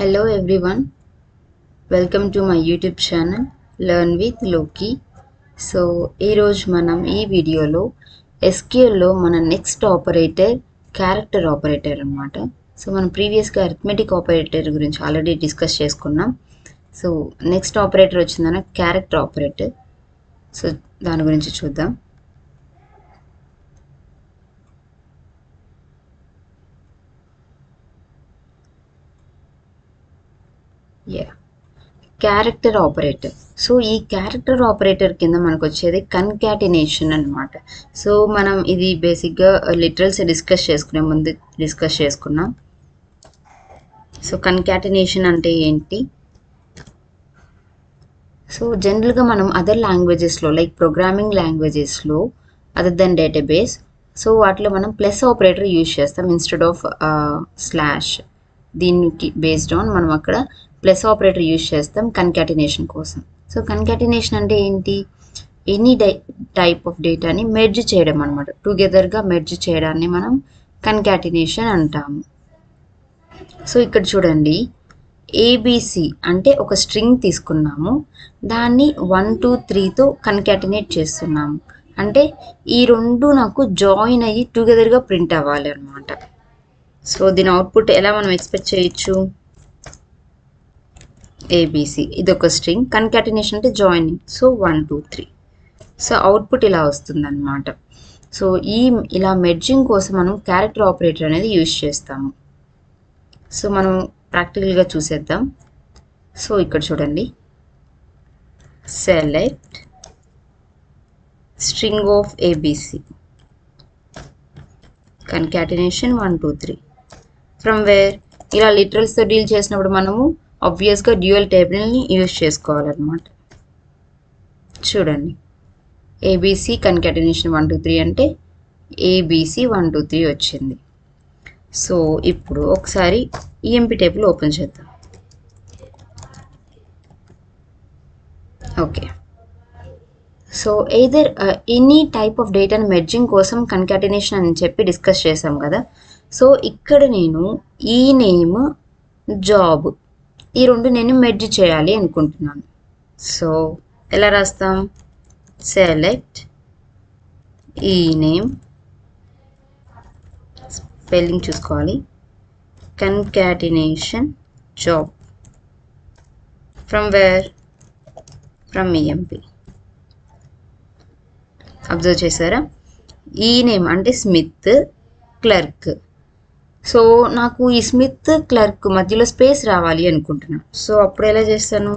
Hello everyone, welcome to my YouTube channel Learn with Loki. So ఈ రోజు మనం ఈ వీడియోలో SQL లో మన నెక్స్ట్ ఆపరేటర్ క్యారెక్టర్ ఆపరేటర్ అన్నమాట. సో మనం ప్రీవియస్గా అరిథమెటిక్ ఆపరేటర్ గురించి ఆల్రెడీ డిస్కస్ చేసుకున్నాం. సో నెక్స్ట్ ఆపరేటర్ వచ్చిందన్న క్యారెక్టర్ ఆపరేటర్. సో దాని గురించి చూద్దాం. Character operator. సో ఈ క్యారెక్టర్ ఆపరేటర్ కింద మనకు వచ్చేది కన్కాటినేషన్ అనమాట. సో మనం ఇది బేసిక్గా లిటరల్స్ డిస్కస్ చేసుకున్నాం. సో కన్కాటినేషన్ అంటే ఏంటి? సో జనరల్గా మనం అదర్ లాంగ్వేజెస్లో లైక్ ప్రోగ్రామింగ్ లాంగ్వేజెస్లో అదర్ దెన్ డేటాబేస్, సో వాటిలో మనం ప్లస్ ఆపరేటర్ యూజ్ చేస్తాం ఇన్స్టెడ్ ఆఫ్ స్లాష్. దీనికి బేస్డ్ ఆన్ మనం అక్కడ ప్లస్ ఆపరేటర్ యూజ్ చేస్తాం కన్కాటినేషన్ కోసం. సో కన్కాటినేషన్ అంటే ఏంటి? ఎనీ టైప్ ఆఫ్ డేటాని మెర్జ్ చేయడం అనమాట. టుగెదర్గా మెర్జ్ చేయడాన్ని మనం కన్కాటినేషన్ అంటాము. సో ఇక్కడ చూడండి, ఏబిసి అంటే ఒక స్ట్రింగ్ తీసుకున్నాము, దాన్ని 1 2 3తో కన్కాటినేట్ చేస్తున్నాము. అంటే ఈ రెండు నాకు జాయిన్ అయ్యి టుగెదర్గా ప్రింట్ అవ్వాలి అనమాట. సో దీని అవుట్పుట్ ఎలా మనం ఎక్స్పెక్ట్ చేయొచ్చు? ఏబిసి ఇది ఒక స్ట్రింగ్, కన్కాటినేషన్ అంటే జాయినింగ్. సో 1 2 3, సో అవుట్పుట్ ఇలా వస్తుంది అనమాట. సో ఇలా మెర్జింగ్ కోసం మనం క్యారెక్టర్ ఆపరేటర్ అనేది యూజ్ చేస్తాము. సో మనం ప్రాక్టికల్గా చూసేద్దాం. సో ఇక్కడ చూడండి, select string of ABC concatenation 1 2 3 from where. ఇలా లిటరల్స్తో డీల్ చేసినప్పుడు మనము ఆబ్వియస్గా డ్యూయల్ టేబుల్ని యూజ్ చేసుకోవాలన్నమాట. చూడండి, ఏబిసి కన్కాటినేషన్ 1 2 3 అంటే ఏబిసి 1 2 3 వచ్చింది. సో ఇప్పుడు ఒకసారి ఈఎంపీ టేబుల్ ఓపెన్ చేద్దాం. Okay, so either any type of డేటాను మెర్జింగ్ కోసం కన్కాటినేషన్ అని చెప్పి డిస్కస్ చేసాం కదా. సో ఇక్కడ నేను ఈ నేమ్ జాబ్ ఈ రెండు నేను మెర్జ్ చేయాలి అనుకుంటున్నాను. సో ఎలా రాస్తాం? సెలెక్ట్ ఈ నేమ్, స్పెల్లింగ్ చూసుకోవాలి, concatenation job from where? From EMP. Observe చేశారా? ఈ నేమ్ అంటే స్మిత్, క్లర్క్. సో నాకు ఈ స్మిత్ క్లర్క్ మధ్యలో స్పేస్ రావాలి అనుకుంటున్నాను. సో అప్పుడు ఎలా చేస్తాను?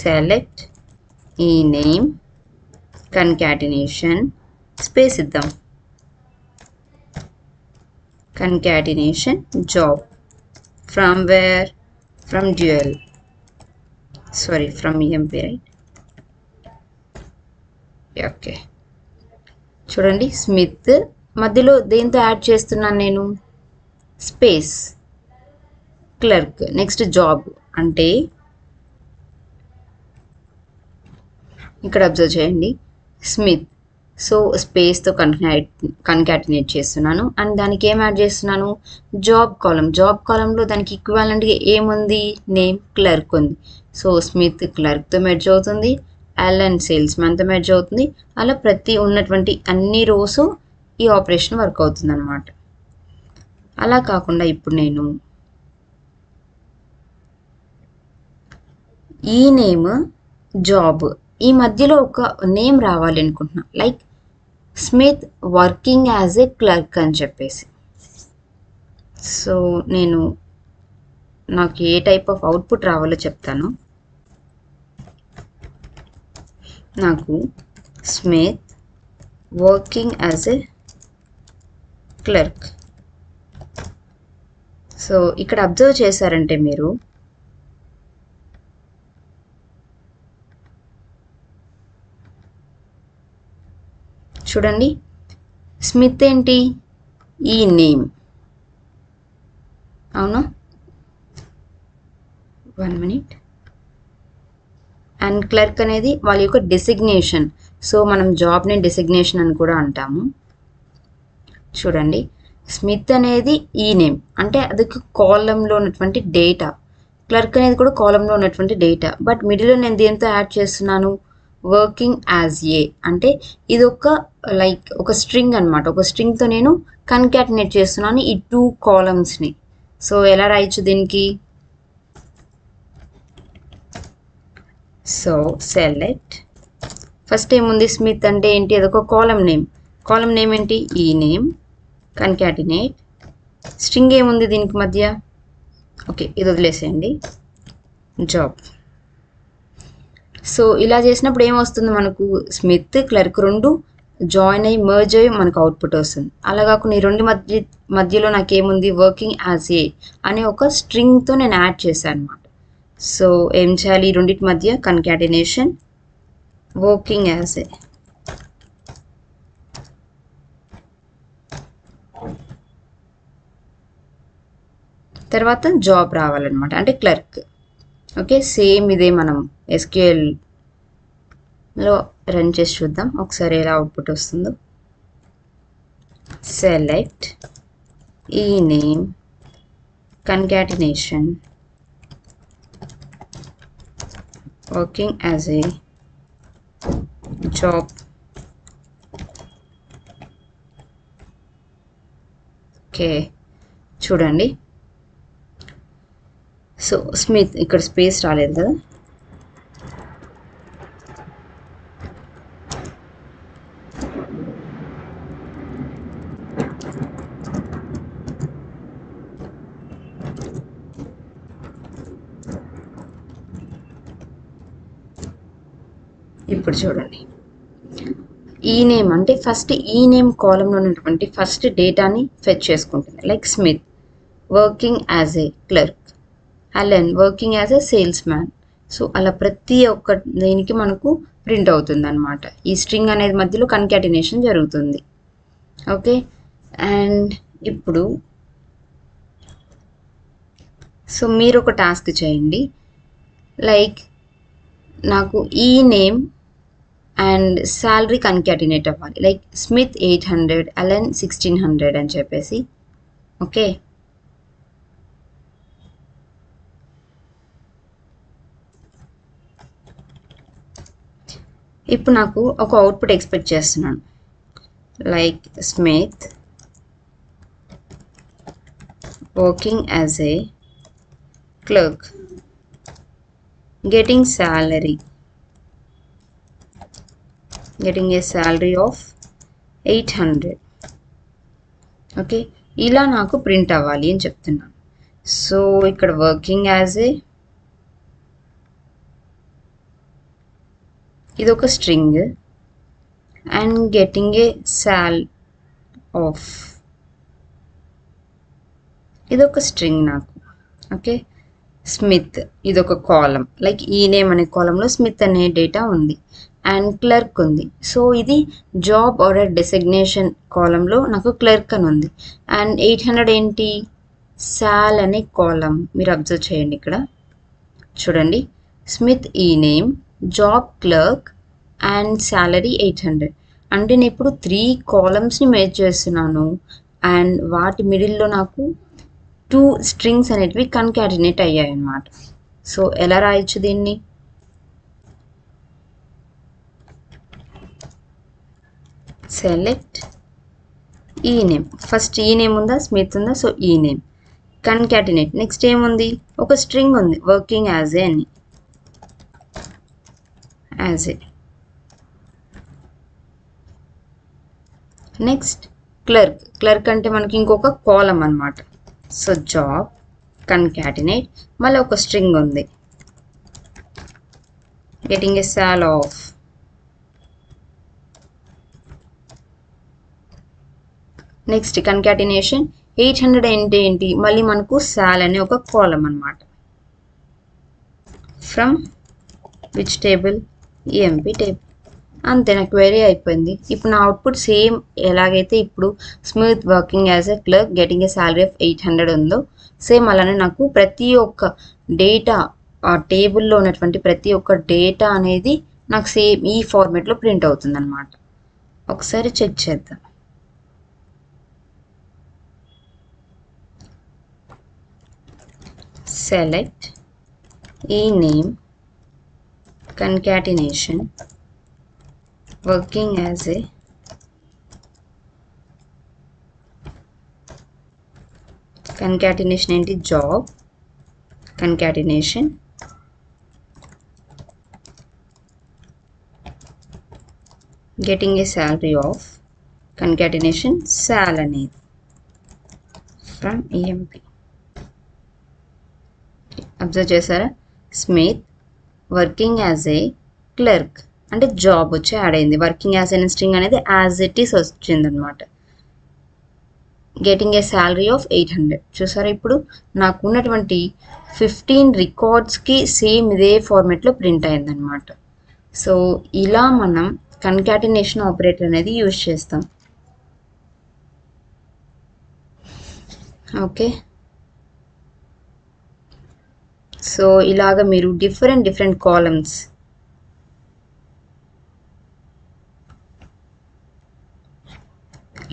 సెలెక్ట్ ఈ నేమ్, కన్కాటినేషన్, స్పేస్ ఇద్దాం, concatenation job from where? From dual, sorry from EMP, right? Okay, చూడండి, స్మిత్ మధ్యలో దేంతో యాడ్ చేస్తున్నాను నేను? Space, clerk, next job. అంటే ఇక్కడ అబ్జర్వ్ చేయండి, స్మిత్. సో స్పేస్తో కన్కాటినేట్ చేస్తున్నాను అండ్ దానికి ఏం యాడ్ చేస్తున్నాను? జాబ్ కాలం. జాబ్ కాలంలో దానికి ఈక్వాలెంట్గా ఏముంది? నేమ్, క్లర్క్ ఉంది. సో స్మిత్ క్లర్క్తో మెర్జ్ అవుతుంది, అలన్ సేల్స్ మ్యాన్తో మెర్జ్ అవుతుంది. అలా ప్రతి ఉన్నటువంటి అన్ని రోస్ ఈ ఆపరేషన్ వర్క్ అవుతుంది అనమాట. అలా కాకుండా ఇప్పుడు నేను ఈ నేమ్ జాబ్ ఈ మధ్యలో ఒక నేమ్ రావాలి అనుకుంటున్నా, like Smith working as a clerk అని చెప్పేసి. సో నాకు ఏ టైప్ ఆఫ్ అవుట్పుట్ రావాలో చెప్తాను. నాకు Smith working as a clerk. So ఇక్కడ అబ్జర్వ్ చేశారంటే మీరు చూడండి, స్మిత్ ఏంటి? ఈ నేమ్, అవునా? 1 minute. అండ్ క్లర్క్ అనేది వాళ్ళ యొక్క డెసిగ్నేషన్. సో మనం జాబ్ని డెసిగ్నేషన్ అని కూడా అంటాము. చూడండి, స్మిత్ అనేది ఈ నేమ్ అంటే అది కాలంలో ఉన్నటువంటి డేటా. క్లర్క్ అనేది కూడా కాలంలో ఉన్నటువంటి డేటా. బట్ మిడిల్లో నేను దేంతో యాడ్ చేస్తున్నాను, వర్కింగ్ యాజ్ ఏ అంటే ఇది ఒక స్ట్రింగ్ అనమాట. ఒక స్ట్రింగ్తో నేను కన్కాటినేట్ చేస్తున్నాను ఈ 2 కాలమ్స్ని. సో ఎలా రాయొచ్చు దీనికి, సో సెలెక్ట్ ఫస్ట్ ఏముంది, స్మిత్ అంటే ఏంటి, అదొక కాలం నేమ్. కాలం నేమ్ ఏంటి, ఈ నేమ్, కన్కాటినేట్, స్ట్రింగ్ ఏముంది దీనికి మధ్య, ఓకే ఇది వదిలేసేయండి, జాబ్. సో ఇలా చేసినప్పుడు ఏమొస్తుంది మనకు, స్మిత్ క్లర్క్ 2 జాయిన్ అయ్యి మర్జ్ అయ్యి మనకు అవుట్పుట్ వస్తుంది. అలా కాకుండా ఈ 2 మధ్యలో నాకేముంది, వర్కింగ్ యాజ్ ఏ అనే ఒక స్ట్రింగ్తో నేను యాడ్ చేశాను అనమాట. సో ఏం చేయాలి, ఈ రెండింటి మధ్య కన్కాటినేషన్ వర్కింగ్ యాజ్ ఏ, తర్వాత జాబ్ రావాలన్నమాట, అంటే క్లర్క్. ఓకే సేమ్ ఇదే మనం SQLలో రన్ చేసి చూద్దాం ఒకసారి ఎలా అవుట్పుట్ వస్తుందో. సెలెక్ట్ ఈ name, concatenation working as a job. Okay చూడండి, సో స్మిత్ ఇక్కడ స్పేస్ రాలేదు కదా, ఇప్పుడు చూడండి ఈ నేమ్ అంటే ఫస్ట్ ఈ నేమ్ కాలంలో ఉన్నటువంటి ఫస్ట్ డేటాని ఫెచ్ చేసుకుంటుంది. Like Smith working as a clerk, Allen working as a sales man. So అలా ప్రతి ఒక్క దీనికి మనకు ప్రింట్ అవుతుంది అనమాట. ఈ స్ట్రింగ్ అనేది మధ్యలో కన్కాటినేషన్ జరుగుతుంది. ఓకే అండ్ ఇప్పుడు సో మీరు ఒక టాస్క్ చేయండి, లైక్ నాకు ఈ నేమ్ అండ్ శాలరీ కన్కాటినేట్ అవ్వాలి. లైక్ స్మిత్ 800, అలెన్ 1600 అని చెప్పేసి. ఓకే ఇప్పుడు నాకు ఒక అవుట్పుట్ ఎక్స్పెక్ట్ చేస్తున్నాను, like Smith working as a clerk getting a salary of 800. Okay ఇలా నాకు ప్రింట్ అవ్వాలి అని చెప్తున్నాను. సో ఇక్కడ వర్కింగ్ యాజ్ ఏ, ఇది ఒక string and getting a of, ఇది ఒక స్ట్రింగ్ నాకు. ఓకే స్మిత్ ఇది ఒక కాలం, లైక్ ఈ నేమ్ అనే కాలంలో స్మిత్ అనే డేటా ఉంది అండ్ క్లర్క్ ఉంది. సో ఇది జాబ్ ఆర్డర్ డెసిగ్నేషన్ కాలంలో నాకు క్లర్క్ అని ఉంది. అండ్ 800 ఏంటి, సాల్ అనే కాలం. మీరు అబ్జర్వ్ చేయండి ఇక్కడ చూడండి, స్మిత్ ఈ name, job clerk and salary 800. అంటే నేను ఇప్పుడు 3 కాలమ్స్ని మేజ్ చేస్తున్నాను అండ్ వాటి మిడిల్లో నాకు 2 స్ట్రింగ్స్ అనేటివి కన్కాటినేట్ అయ్యాయి అన్నమాట. సో ఎలా రాయొచ్చు దీన్ని, సెలెక్ట్ ఈ నేమ్, ఫస్ట్ ఈ నేమ్ ఉందా స్మిత్ ఉందా, సో ఈ నేమ్ కన్కాటినేట్, నెక్స్ట్ ఏముంది ఒక స్ట్రింగ్ ఉంది వర్కింగ్ యాజ్ ఏ అని, యాజ్ ఏ, నెక్స్ట్ క్లర్క్ అంటే మనకి ఇంకొక కాలం అన్నమాట. సో జాబ్ కన్కాటినేట్, మళ్ళీ ఒక స్ట్రింగ్ ఉంది గెటింగ్ ఏ సాల్ ఆఫ్, నెక్స్ట్ కన్కాటినేషన్ 800 అంటే ఏంటి, మళ్ళీ మనకు సాల్ అనే ఒక కాలం అన్నమాట. From which table, EMP table. అంతే నా క్వెరీ అయిపోయింది. ఇప్పుడు నా అవుట్పుట్ సేమ్ ఎలాగైతే ఇప్పుడు Smith working as a clerk getting a salary of 800 ఉందో సేమ్ అలానే నాకు ప్రతి ఒక్క డేటా ఆ టేబుల్లో ఉన్నటువంటి ప్రతి ఒక్క డేటా అనేది నాకు సేమ్ ఈ ఫార్మేట్లో ప్రింట్ అవుతుంది అనమాట. ఒకసారి చెక్ చేద్దాం. Select ename concatenation working as a concatenation ఏంటి job concatenation getting a salary of concatenation sal అనేది from EMP. అబ్జర్వ్ చేశారా? Smith working as a clerk అంటే జాబ్ వచ్చి యాడ్ అయింది. వర్కింగ్ యాజ్ ఎన్ స్ట్రింగ్ అనేది యాజ్ ఇట్ ఈస్ వచ్చిందనమాట. Getting a salary of 800. చూసారా, ఇప్పుడు నాకు ఉన్నటువంటి 15 రికార్డ్స్కి సేమ్ ఇదే ఫార్మేట్లో ప్రింట్ అయిందనమాట. సో ఇలా మనం కన్కాటినేషన్ ఆపరేటర్ అనేది యూజ్ చేస్తాం. ఓకే, సో ఇలాగ మీరు డిఫరెంట్ కాలమ్స్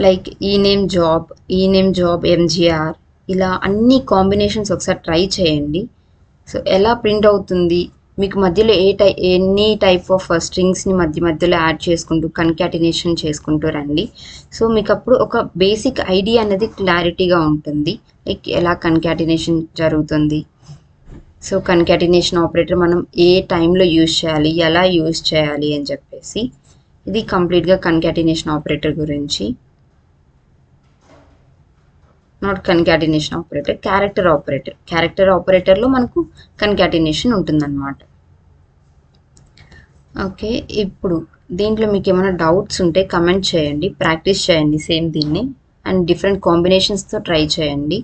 లైక్ ఈ నేమ్ జాబ్ ఎంజిఆర్ ఇలా అన్ని కాంబినేషన్స్ ఒకసారి ట్రై చేయండి. సో ఎలా ప్రింట్ అవుతుంది, మీకు మధ్యలో ఎన్ని టైప్ ఆఫ్ స్ట్రింగ్స్ని మధ్యలో యాడ్ చేసుకుంటూ కన్కాటినేషన్ చేసుకుంటూ రండి. సో మీకు అప్పుడు ఒక బేసిక్ ఐడియా అనేది క్లారిటీగా ఉంటుంది, లైక్ ఎలా కన్కాటినేషన్ జరుగుతుంది. సో కన్కాటినేషన్ ఆపరేటర్ మనం ఏ టైంలో యూజ్ చేయాలి, ఎలా యూజ్ చేయాలి అని చెప్పేసి ఇది కంప్లీట్గా కన్కాటినేషన్ ఆపరేటర్ గురించి. నాట్ కన్కాటినేషన్ ఆపరేటర్, క్యారెక్టర్ ఆపరేటర్లో మనకు కన్కాటినేషన్ ఉంటుందన్నమాట. ఓకే, ఇప్పుడు దీంట్లో మీకు ఏమైనా డౌట్స్ ఉంటే కమెంట్ చేయండి, ప్రాక్టీస్ చేయండి సేమ్ దీన్ని అండ్ డిఫరెంట్ కాంబినేషన్స్తో ట్రై చేయండి.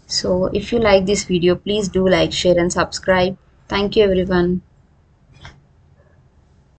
So if you like this video, please do like, share and subscribe. Thank you everyone.